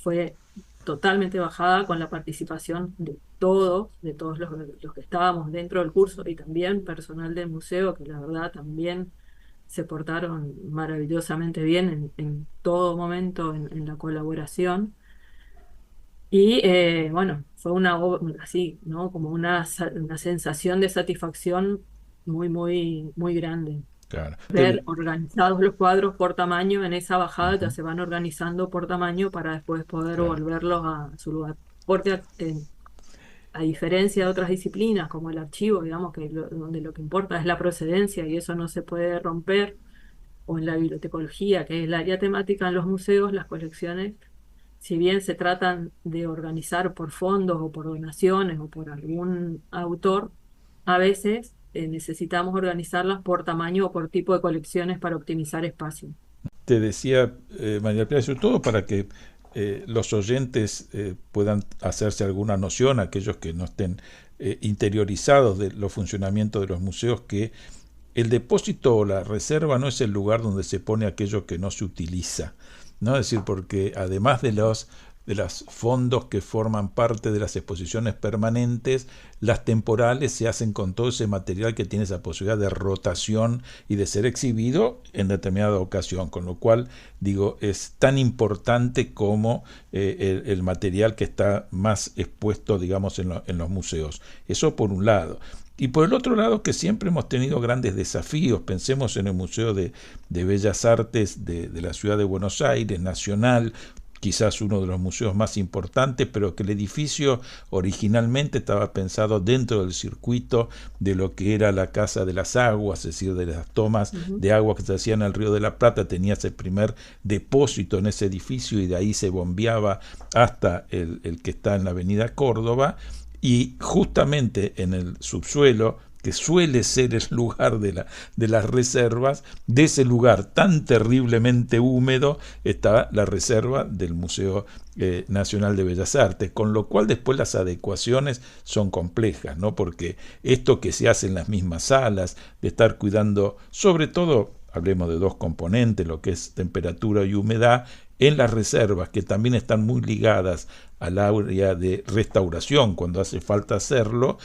fue totalmente bajada con la participación de todos los que estábamos dentro del curso y también personal del museo, que la verdad también se portaron maravillosamente bien en todo momento en la colaboración. Y bueno, fue así, ¿no? Como una sensación de satisfacción muy, muy, muy grande. Claro. Ver organizados los cuadros por tamaño en esa bajada, ya Ujú. se van organizando por tamaño para después poder Claro. volverlos a su lugar. Porque a diferencia de otras disciplinas como el archivo, digamos que donde lo que importa es la procedencia y eso no se puede romper, o en la bibliotecología, que es el área temática en los museos, las colecciones, si bien se tratan de organizar por fondos o por donaciones o por algún autor, a veces necesitamos organizarlas por tamaño o por tipo de colecciones para optimizar espacio. Te decía, María Pía, sobre todo para que los oyentes puedan hacerse alguna noción, aquellos que no estén interiorizados de los funcionamientos de los museos, que el depósito o la reserva no es el lugar donde se pone aquello que no se utiliza, ¿no? Es decir, porque además de los fondos que forman parte de las exposiciones permanentes, las temporales se hacen con todo ese material que tiene esa posibilidad de rotación y de ser exhibido en determinada ocasión, con lo cual, digo, es tan importante como el material que está más expuesto, digamos, en los museos. Eso por un lado. Y por el otro lado, que siempre hemos tenido grandes desafíos. Pensemos en el Museo de Bellas Artes de la Ciudad de Buenos Aires, nacional, quizás uno de los museos más importantes, pero que el edificio originalmente estaba pensado dentro del circuito de lo que era la Casa de las Aguas, es decir, de las tomas de agua que se hacían al Río de la Plata. Tenía ese primer depósito en ese edificio y de ahí se bombeaba hasta el que está en la Avenida Córdoba. Y justamente en el subsuelo, que suele ser el lugar de las reservas, de ese lugar tan terriblemente húmedo, está la reserva del Museo Nacional de Bellas Artes, con lo cual después las adecuaciones son complejas, ¿no? Porque esto que se hace en las mismas salas, de estar cuidando, sobre todo, hablemos de dos componentes, lo que es temperatura y humedad, en las reservas, que también están muy ligadas al área de restauración cuando hace falta hacerlo,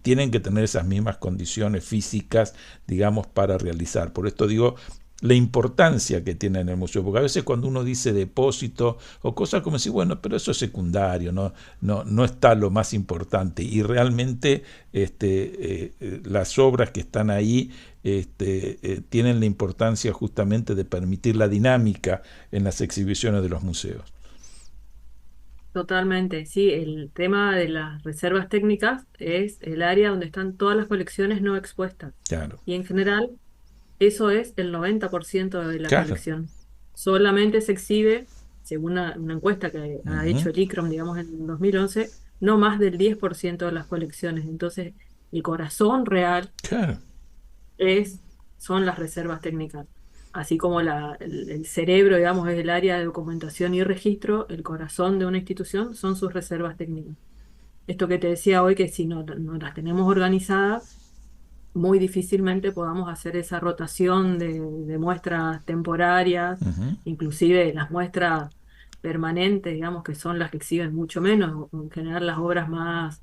tienen que tener esas mismas condiciones físicas, digamos, para realizar. Por esto digo la importancia que tiene en el museo, porque a veces cuando uno dice depósito o cosas como decir, bueno, pero eso es secundario, no está lo más importante, y realmente las obras que están ahí tienen la importancia justamente de permitir la dinámica en las exhibiciones de los museos. Totalmente, sí, el tema de las reservas técnicas es el área donde están todas las colecciones no expuestas. Claro, Y en general, eso es el 90% de la claro. colección. Solamente se exhibe, según una encuesta que ha Ujú. hecho el ICROM, digamos, en 2011, no más del 10% de las colecciones. Entonces, el corazón real Claro, es, son las reservas técnicas. Así como el cerebro, digamos, es el área de documentación y registro, el corazón de una institución son sus reservas técnicas. Esto que te decía hoy, que si no las tenemos organizadas, muy difícilmente podamos hacer esa rotación de muestras temporarias, ujú, inclusive las muestras permanentes, digamos, que son las que exhiben mucho menos, o en general las obras más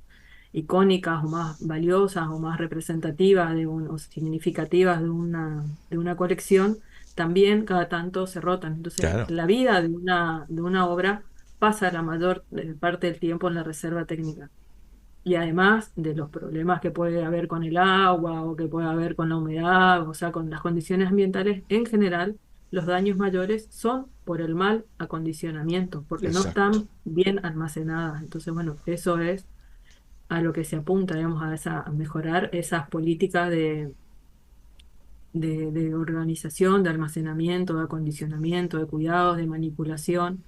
icónicas o más valiosas o más representativas o significativas de una colección, también cada tanto se rotan. Entonces, Claro, la vida de una obra pasa la mayor parte del tiempo en la reserva técnica. Y además de los problemas que puede haber con el agua o que puede haber con la humedad, o sea, con las condiciones ambientales, en general, los daños mayores son por el mal acondicionamiento, porque no exacto. están bien almacenadas. Entonces, bueno, eso es a lo que se apunta, digamos, a mejorar esas políticas de organización, de almacenamiento, de acondicionamiento, de cuidados, de manipulación,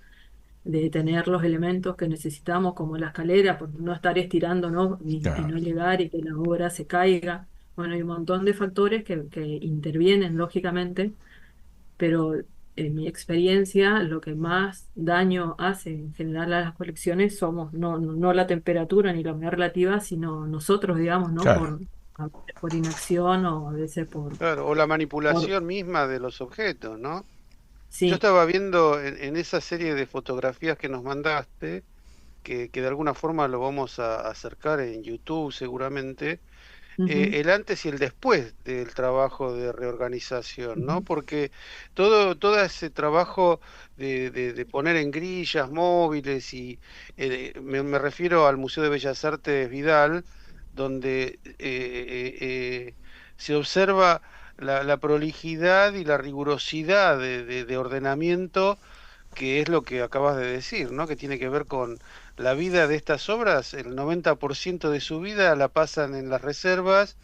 de tener los elementos que necesitamos, como la escalera, por no estar estirando, ¿no? Y Claro, no llegar y que la obra se caiga. Bueno, hay un montón de factores que intervienen, lógicamente, pero en mi experiencia, lo que más daño hace en general a las colecciones somos no la temperatura ni la humedad relativa, sino nosotros, digamos, ¿no? claro, A veces por inacción o a veces Claro, o la por manipulación misma de los objetos, ¿no? Yo sí. estaba viendo en esa serie de fotografías que nos mandaste, que de alguna forma lo vamos a acercar en YouTube seguramente, Ujú, el antes y el después del trabajo de reorganización, ¿no? ujú. Porque todo ese trabajo de poner en grillas móviles y me refiero al Museo de Bellas Artes Vidal, donde se observa la prolijidad y la rigurosidad de ordenamiento, que es lo que acabas de decir, ¿no? Que tiene que ver con la vida de estas obras. El 90% de su vida la pasan en las reservas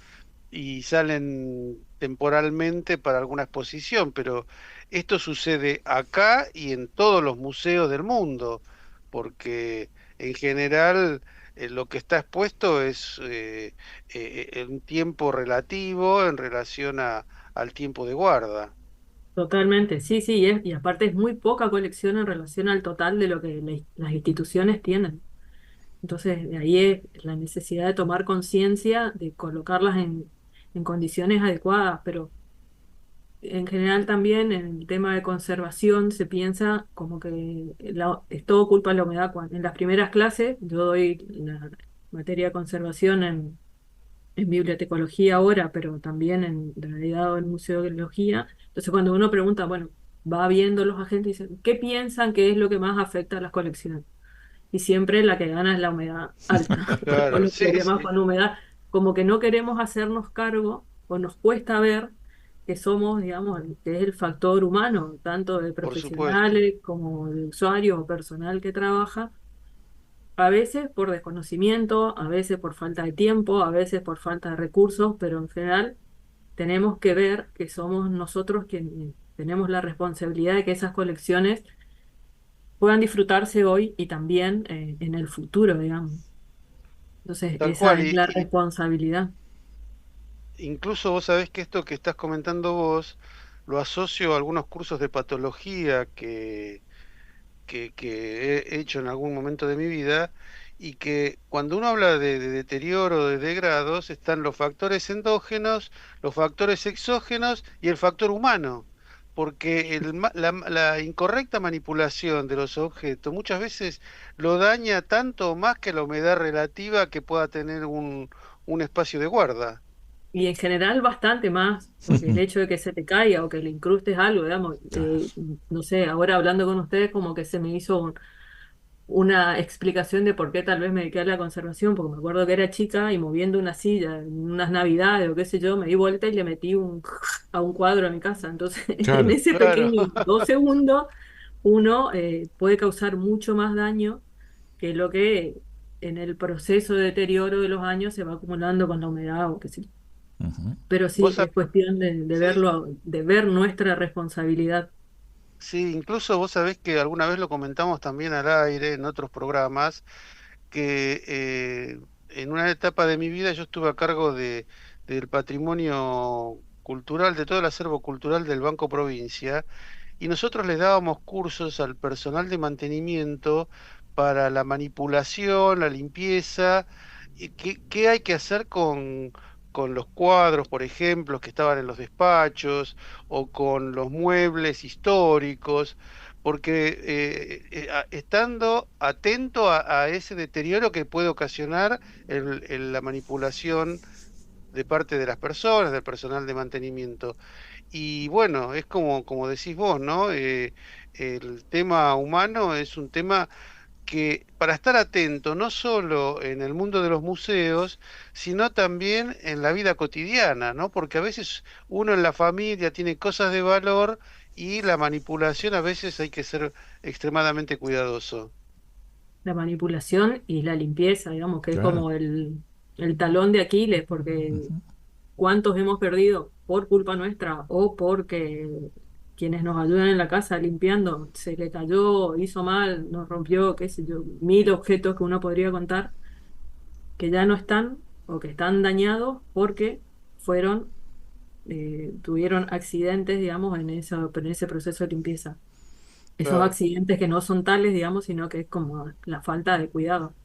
y salen temporalmente para alguna exposición, pero esto sucede acá y en todos los museos del mundo, porque en general lo que está expuesto es un tiempo relativo en relación al tiempo de guarda. Totalmente, sí, sí, y aparte es muy poca colección en relación al total de lo que las instituciones tienen. Entonces, de ahí es la necesidad de tomar conciencia, de colocarlas en condiciones adecuadas, pero en general también en el tema de conservación se piensa como que es todo culpa de la humedad. En las primeras clases, yo doy la materia de conservación en bibliotecología ahora, pero también en realidad en Museo de Biología. Entonces, cuando uno pregunta, bueno, va viendo los agentes y dicen, ¿qué piensan que es lo que más afecta a las colecciones? Y siempre la que gana es la humedad alta, o Claro, los sí, problemas sí, con humedad. Como que no queremos hacernos cargo, o nos cuesta ver que somos, digamos, que es el factor humano, tanto de por supuesto. profesionales como de usuarios o personal que trabaja, a veces por desconocimiento, a veces por falta de tiempo, a veces por falta de recursos, pero en general tenemos que ver que somos nosotros quienes tenemos la responsabilidad de que esas colecciones puedan disfrutarse hoy y también en el futuro, digamos. Entonces, Tal esa cual, es la responsabilidad. incluso vos sabés que esto que estás comentando vos lo asocio a algunos cursos de patología que he hecho en algún momento de mi vida, y que cuando uno habla de deterioro, de degrados, están los factores endógenos, los factores exógenos y el factor humano. Porque la incorrecta manipulación de los objetos muchas veces lo daña tanto o más que la humedad relativa que pueda tener un espacio de guarda. Y en general bastante más, porque el hecho de que se te caiga o que le incrustes algo, digamos, no sé, ahora hablando con ustedes como que se me hizo una explicación de por qué tal vez me dediqué a la conservación, porque me acuerdo que era chica y moviendo una silla en unas navidades o qué sé yo, me di vuelta y le metí a un cuadro a mi casa. Entonces, en claro. ese Claro, pequeño 2 segundos, uno puede causar mucho más daño que lo que en el proceso de deterioro de los años se va acumulando con la humedad o qué sé yo. Ujú. Pero sí, vos es cuestión de sí, verlo, de ver nuestra responsabilidad. sí, incluso vos sabés que alguna vez lo comentamos también al aire en otros programas, que en una etapa de mi vida yo estuve a cargo del patrimonio cultural, de todo el acervo cultural del Banco Provincia, y nosotros le dábamos cursos al personal de mantenimiento para la manipulación, la limpieza, y qué hay que hacer con los cuadros, por ejemplo, que estaban en los despachos, o con los muebles históricos, porque estando atento a ese deterioro que puede ocasionar la manipulación de parte de las personas, del personal de mantenimiento. Y bueno, es como decís vos, ¿no? El tema humano es un tema que para estar atento no solo en el mundo de los museos, sino también en la vida cotidiana, ¿no? Porque a veces uno en la familia tiene cosas de valor y la manipulación a veces hay que ser extremadamente cuidadoso. La manipulación y la limpieza, digamos, que es Claro. como el talón de Aquiles, porque Ujú. cuántos hemos perdido por culpa nuestra o porque quienes nos ayudan en la casa limpiando se le cayó, hizo mal, nos rompió, qué sé yo, mil objetos que uno podría contar que ya no están o que están dañados porque fueron, tuvieron accidentes, digamos, en ese proceso de limpieza. Esos Claro. accidentes que no son tales, digamos, sino que es como la falta de cuidado.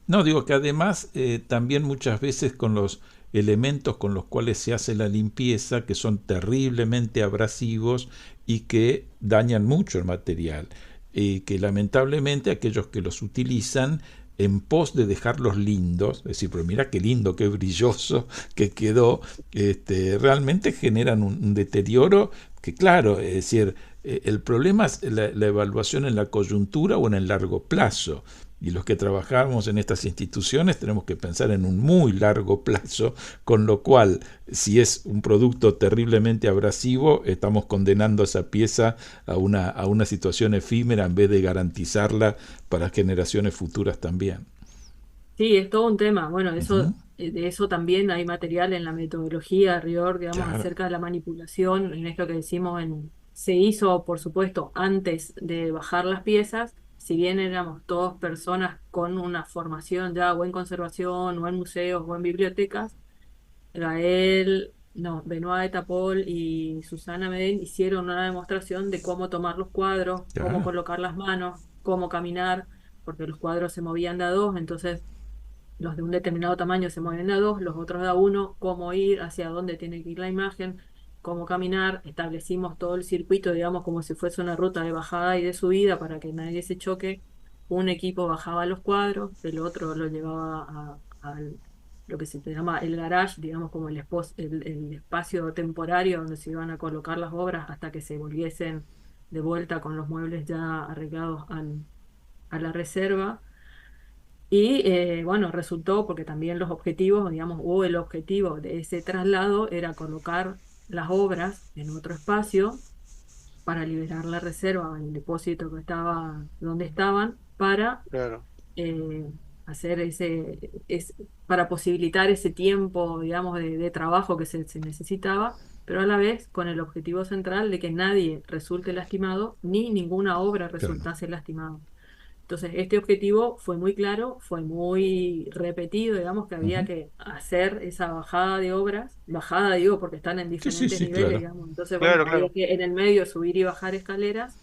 No, digo que además también muchas veces con los elementos con los cuales se hace la limpieza, que son terriblemente abrasivos y que dañan mucho el material, y que lamentablemente aquellos que los utilizan en pos de dejarlos lindos, es decir, pero mira qué lindo, qué brilloso que quedó, realmente generan un deterioro que claro, es decir, el problema es la evaluación en la coyuntura o en el largo plazo. Y los que trabajamos en estas instituciones tenemos que pensar en un muy largo plazo, con lo cual, si es un producto terriblemente abrasivo, estamos condenando esa pieza a una situación efímera en vez de garantizarla para generaciones futuras también. Sí, es todo un tema. Bueno, Ujú. de eso también hay material en la metodología RIOR, digamos, Claro, acerca de la manipulación, en esto que decimos, se hizo, por supuesto, antes de bajar las piezas, si bien éramos todos personas con una formación ya o en conservación, o en museos, o en bibliotecas, Gael, no, Benoit Etapol y Susana Medellín hicieron una demostración de cómo tomar los cuadros, cómo claro, colocar las manos, cómo caminar, porque los cuadros se movían de a dos, entonces los de un determinado tamaño se mueven de a dos, los otros de a uno, cómo ir, hacia dónde tiene que ir la imagen, cómo caminar. Establecimos todo el circuito, digamos, como si fuese una ruta de bajada y de subida para que nadie se choque. Un equipo bajaba los cuadros, el otro lo llevaba a lo que se llama el garage, digamos, como el espacio temporario donde se iban a colocar las obras hasta que se volviesen de vuelta con los muebles ya arreglados a la reserva. Y bueno, resultó porque también los objetivos, digamos, o el objetivo de ese traslado era colocar las obras en otro espacio para liberar la reserva, el depósito que estaba donde estaban, para Claro. eh, hacer para posibilitar ese tiempo, digamos, de trabajo que se necesitaba, pero a la vez con el objetivo central de que nadie resulte lastimado ni ninguna obra claro. resultase lastimada. Entonces, este objetivo fue muy claro, fue muy repetido, digamos que había Ujú. que hacer esa bajada de obras, bajada digo porque están en Sí, sí, diferentes sí, niveles, claro. digamos, entonces, bueno, Claro, había claro. que en el medio subir y bajar escaleras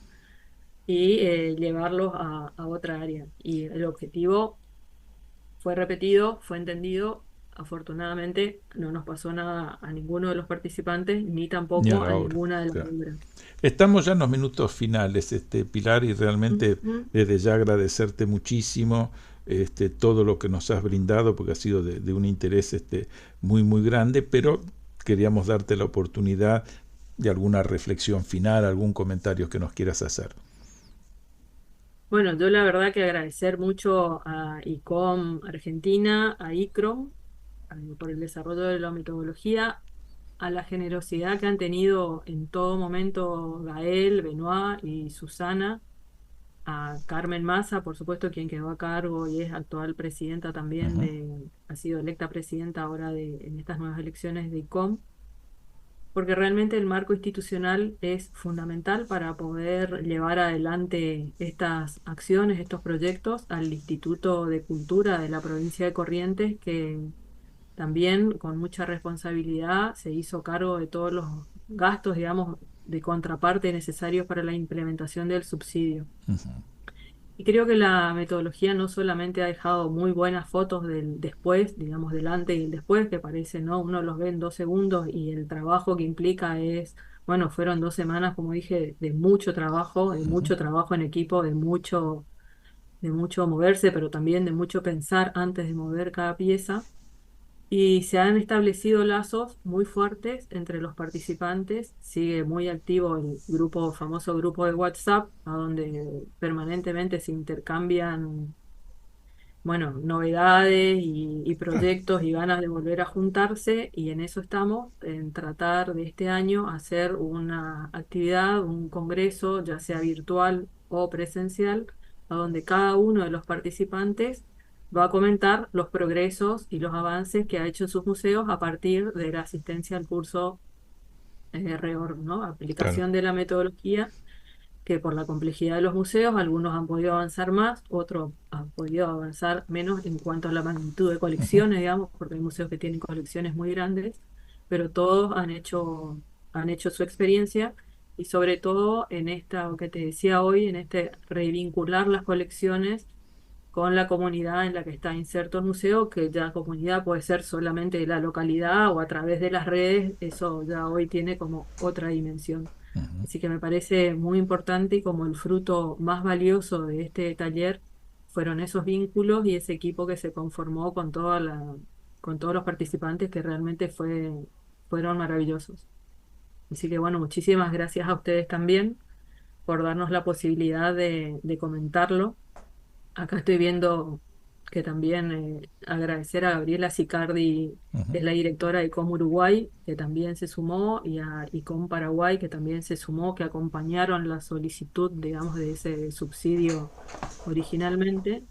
y llevarlos a otra área. Y el objetivo fue repetido, fue entendido. Afortunadamente no nos pasó nada a ninguno de los participantes, ni Ni a tampoco la a obra. ninguna de las Claro. obras. Estamos ya en los minutos finales, Pilar, y realmente Ujú. desde ya agradecerte muchísimo todo lo que nos has brindado, porque ha sido de un interés muy, muy grande, pero queríamos darte la oportunidad de alguna reflexión final, algún comentario que nos quieras hacer. Bueno, yo la verdad que agradecer mucho a ICOM Argentina, a ICROM, por el desarrollo de la metodología, a la generosidad que han tenido en todo momento Gael, Benoit y Susana, a Carmen Massa, por supuesto, quien quedó a cargo y es actual presidenta también Ujú. ha sido electa presidenta ahora en estas nuevas elecciones de ICOM, porque realmente el marco institucional es fundamental para poder llevar adelante estas acciones, estos proyectos al Instituto de Cultura de la provincia de Corrientes, que también con mucha responsabilidad se hizo cargo de todos los gastos, digamos, de contraparte necesarios para la implementación del subsidio. Ujú. Y creo que la metodología no solamente ha dejado muy buenas fotos del después, digamos, del antes y el después, que parece, ¿no? Uno los ve en 2 segundos y el trabajo que implica es bueno, fueron 2 semanas, como dije, de mucho trabajo en equipo, de mucho moverse, pero también de mucho pensar antes de mover cada pieza. Y se han establecido lazos muy fuertes entre los participantes. Sigue muy activo el grupo, famoso grupo de WhatsApp, a donde permanentemente se intercambian, bueno, novedades y proyectos y ganas de volver a juntarse. Y en eso estamos, en tratar de este año hacer una actividad, un congreso, ya sea virtual o presencial, a donde cada uno de los participantes va a comentar los progresos y los avances que ha hecho en sus museos a partir de la asistencia al curso REORG, ¿no? Claro. Aplicación de la metodología, que por la complejidad de los museos, algunos han podido avanzar más, otros han podido avanzar menos en cuanto a la magnitud de Ujú. colecciones, digamos, porque hay museos que tienen colecciones muy grandes, pero todos han hecho su experiencia, y sobre todo en esta, que te decía hoy, en este revincular las colecciones con la comunidad en la que está inserto el museo, que ya comunidad puede ser solamente de la localidad o a través de las redes, eso ya hoy tiene como otra dimensión. Ujú. Así que me parece muy importante, y como el fruto más valioso de este taller fueron esos vínculos y ese equipo que se conformó con todos los participantes, que realmente fueron maravillosos. Así que bueno, muchísimas gracias a ustedes también por darnos la posibilidad de comentarlo. Acá estoy viendo que también agradecer a Gabriela Sicardi, que Ujú. es la directora de ICOM Uruguay, que también se sumó, y a ICOM Paraguay, que también se sumó, que acompañaron la solicitud, digamos, de ese subsidio originalmente.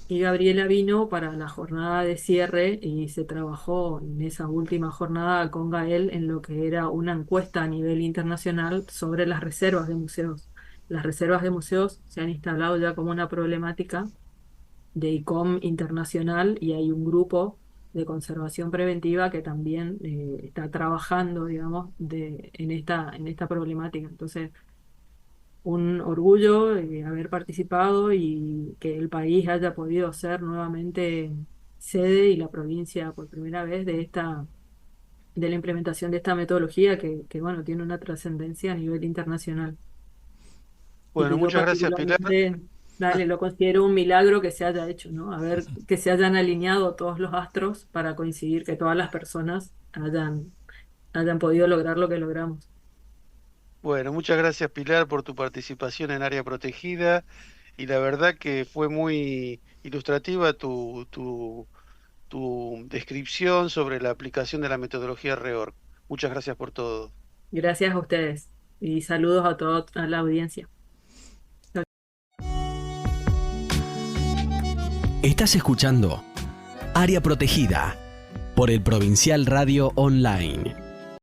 Y Gabriela vino para la jornada de cierre y se trabajó en esa última jornada con Gael en lo que era una encuesta a nivel internacional sobre las reservas de museos. Las reservas de museos se han instalado ya como una problemática de ICOM internacional, y hay un grupo de conservación preventiva que también está trabajando, digamos, en esta problemática. Entonces, un orgullo haber participado y que el país haya podido ser nuevamente sede, y la provincia por primera vez, de la implementación de esta metodología que bueno, tiene una trascendencia a nivel internacional, y Bueno, que yo muchas gracias, Pilar. particularmente, dale, lo considero un milagro que se haya hecho, ¿no? A ver, que se hayan alineado todos los astros para coincidir, que todas las personas hayan podido lograr lo que logramos. Bueno, muchas gracias, Pilar, por tu participación en Área Protegida. Y la verdad que fue muy ilustrativa tu descripción sobre la aplicación de la metodología REORG. Muchas gracias por todo. Gracias a ustedes y saludos a toda la audiencia. Estás escuchando Área Protegida por el Provincial Radio Online.